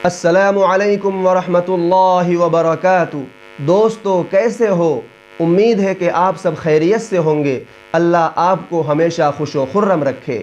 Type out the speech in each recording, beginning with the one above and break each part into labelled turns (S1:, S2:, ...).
S1: السلام علیکم ورحمۃ اللہ وبرکاتہ۔ دوستو کیسے ہو؟ امید ہے کہ آپ سب خیریت سے ہوں گے۔ اللہ آپ کو ہمیشہ خوش و خرم رکھے۔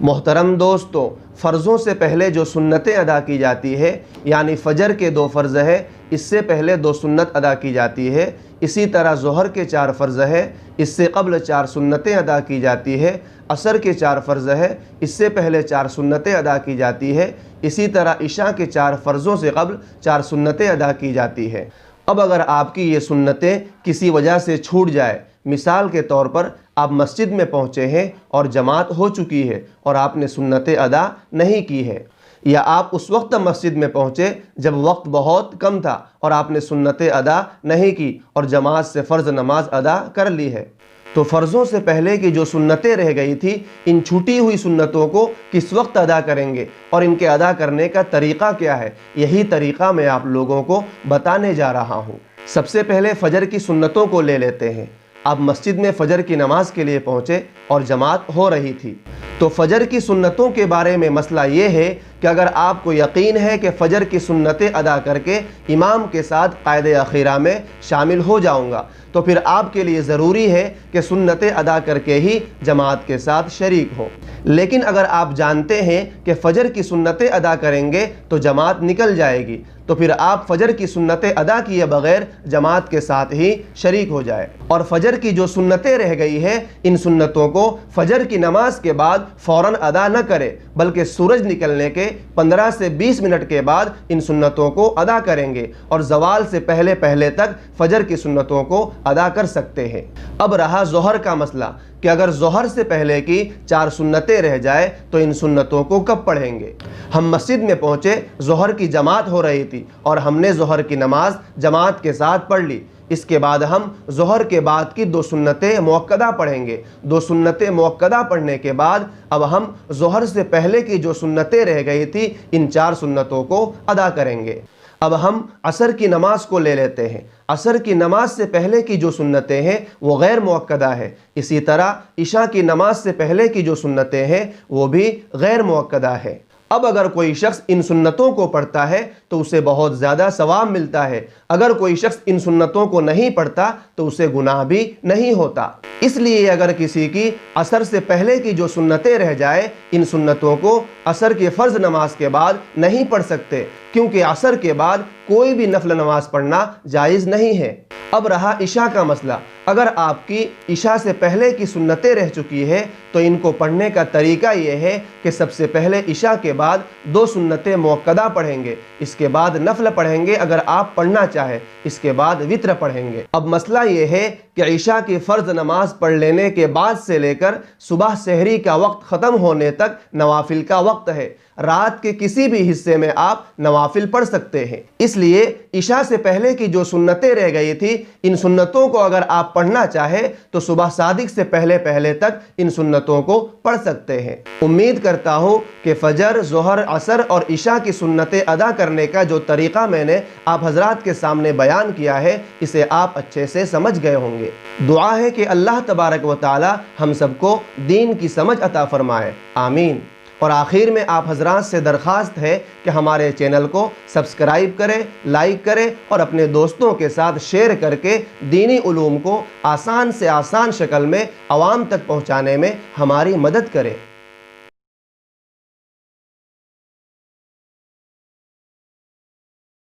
S1: محترم دوستو، فرضوں سے پہلے جو سنتیں ادا کی جاتی ہے، یعنی فجر کے 2 فرض ہے، اس سے پہلے 2 سنت ادا کی جاتی ہے۔ اسی طرح ظہر کے 4 فرض ہے، اس سے قبل 4 سنتیں ادا کی جاتی ہے۔ عصر کے 4 فرض ہے، اس سے پہلے 4 سنتیں ادا کی جاتی ہے۔ اسی طرح عشاء کے 4 فرضوں سے قبل 4 سنتیں ادا کی جاتی ہے۔ اب اگر آپ کی یہ سنتیں کسی وجہ سے چھوٹ جائے، مثال کے طور پر آپ مسجد میں پہنچے ہیں اور جماعت ہو چکی ہے اور آپ نے سنتیں ادا نہیں کی ہے، یا آپ اس وقت مسجد میں پہنچے جب وقت بہت کم تھا اور آپ نے سنتیں ادا نہیں کی اور جماعت سے فرض نماز ادا کر لی ہے، تو فرضوں سے پہلے کی جو سنتیں رہ گئی تھی، ان چھوٹی ہوئی سنتوں کو کس وقت ادا کریں گے اور ان کے ادا کرنے کا طریقہ کیا ہے، یہی طریقہ میں آپ لوگوں کو بتانے جا رہا ہوں۔ سب سے پہلے فجر کی سنتوں کو لے لیتے ہیں۔ آپ مسجد میں فجر کی نماز کے لیے پہنچے اور جماعت ہو رہی تھی، تو فجر کی سنتوں کے بارے میں مسئلہ یہ ہے کہ اگر آپ کو یقین ہے کہ فجر کی سنتیں ادا کر کے امام کے ساتھ قائد اخیرہ میں شامل ہو جاؤں گا، تو پھر آپ کے لیے ضروری ہے کہ سنتیں ادا کر کے ہی جماعت کے ساتھ شریک ہو۔ لیکن اگر آپ جانتے ہیں کہ فجر کی سنتیں ادا کریں گے تو جماعت نکل جائے گی، تو پھر آپ فجر کی سنتیں ادا کیے بغیر جماعت کے ساتھ ہی شریک ہو جائے، اور فجر کی جو سنتیں رہ گئی ہے، ان سنتوں کو فجر کی نماز کے بعد فوراً ادا نہ کرے، بلکہ سورج نکلنے کے 15 سے 20 منٹ کے بعد ان سنتوں کو ادا کریں گے، اور زوال سے پہلے تک فجر کی سنتوں کو ادا کر سکتے ہیں۔ اب رہا ظہر کا مسئلہ کہ اگر ظہر سے پہلے کی 4 سنتیں رہ جائے تو ان سنتوں کو کب پڑھیں گے؟ ہم مسجد میں پہنچے، ظہر کی جماعت ہو رہی تھی اور ہم نے ظہر کی نماز جماعت کے ساتھ پڑھ لی۔ اس کے بعد ہم ظہر کے بعد کی 2 سنتیں مؤکدہ پڑھیں گے۔ 2 سنتیں مؤکدہ پڑھنے کے بعد اب ہم ظہر سے پہلے کی جو سنتیں رہ گئی تھی، ان 4 سنتوں کو ادا کریں گے۔ اب ہم عصر کی نماز کو لے لیتے ہیں۔ عصر کی نماز سے پہلے کی جو سنتیں ہیں وہ غیر مؤکدہ ہے۔ اسی طرح عشاء کی نماز سے پہلے کی جو سنتیں ہیں وہ بھی غیر مؤکدہ ہے۔ اب اگر کوئی شخص ان سنتوں کو پڑھتا ہے تو اسے بہت زیادہ ثواب ملتا ہے، اگر کوئی شخص ان سنتوں کو نہیں پڑھتا تو اسے گناہ بھی نہیں ہوتا۔ اس لیے اگر کسی کی عصر سے پہلے کی جو سنتیں رہ جائے، ان سنتوں کو عصر کی فرض نماز کے بعد نہیں پڑھ سکتے، کیونکہ عصر کے بعد کوئی بھی نفل نماز پڑھنا جائز نہیں ہے۔ اب رہا عشاء کا مسئلہ۔ اگر آپ کی عشاء سے پہلے کی سنتیں رہ چکی ہے تو ان کو پڑھنے کا طریقہ یہ ہے کہ سب سے پہلے عشاء کے بعد 2 سنتیں مؤکدہ پڑھیں گے، اس کے بعد نفل پڑھیں گے اگر آپ پڑھنا چاہیں، اس کے بعد وتر پڑھیں گے۔ اب مسئلہ یہ ہے کہ عشاء کی فرض نماز پڑھ لینے کے بعد سے لے کر صبح سحری کا وقت ختم ہونے تک نوافل کا وقت ہے۔ رات کے کسی بھی حصے میں آپ نوافل پڑھ سکتے ہیں۔ اس لیے عشاء سے پہلے کی جو سنتیں رہ گئی تھی، ان سنتوں کو اگر آپ پڑھنا چاہے تو صبح صادق سے پہلے تک ان سنتوں کو پڑھ سکتے ہیں۔ امید کرتا ہوں کہ فجر، ظہر، عصر اور عشاء کی سنتیں ادا کرنے کا جو طریقہ میں نے آپ حضرات کے سامنے بیان کیا ہے، اسے آپ اچھے سے سمجھ گئے ہوں گے۔ دعا ہے کہ اللہ تبارک و تعالی ہم سب کو دین کی سمجھ عطا فرمائے، آمین۔ اور آخر میں آپ حضرات سے درخواست ہے کہ ہمارے چینل کو سبسکرائب کریں، لائک کریں اور اپنے دوستوں کے ساتھ شیئر کر کے دینی علوم کو آسان سے آسان شکل میں عوام تک پہنچانے میں ہماری مدد کریں۔